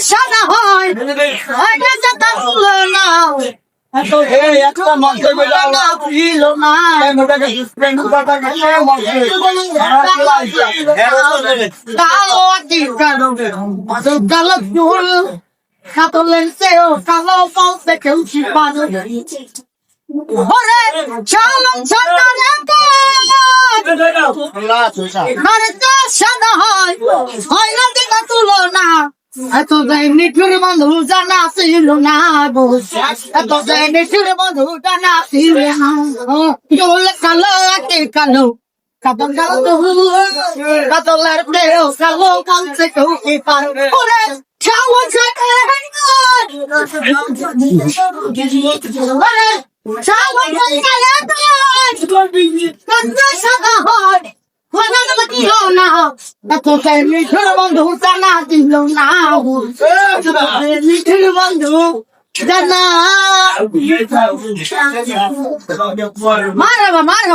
সাদা হয় একটা তুলো না একটা মঞ্চে ছিল না কালো আটি কালো কালো চুল কাতলের সেও কালো বলতে কেউ শিপানো ওরে চালন সন্তান আরে তো সাদা হয় হয় না দিকা তুলনা এত যাই নিঠুর বন্ধু জানা ছিল না এত যাই নিঠুর বন্ধু জানা ছিল না চুল কালো আটি কালো কাতল কালো কাতলের সেও কালো বলতে কেউ শিপানো ওরে চালন বন্ধু জানা দিল না বন্ধু জানা মারা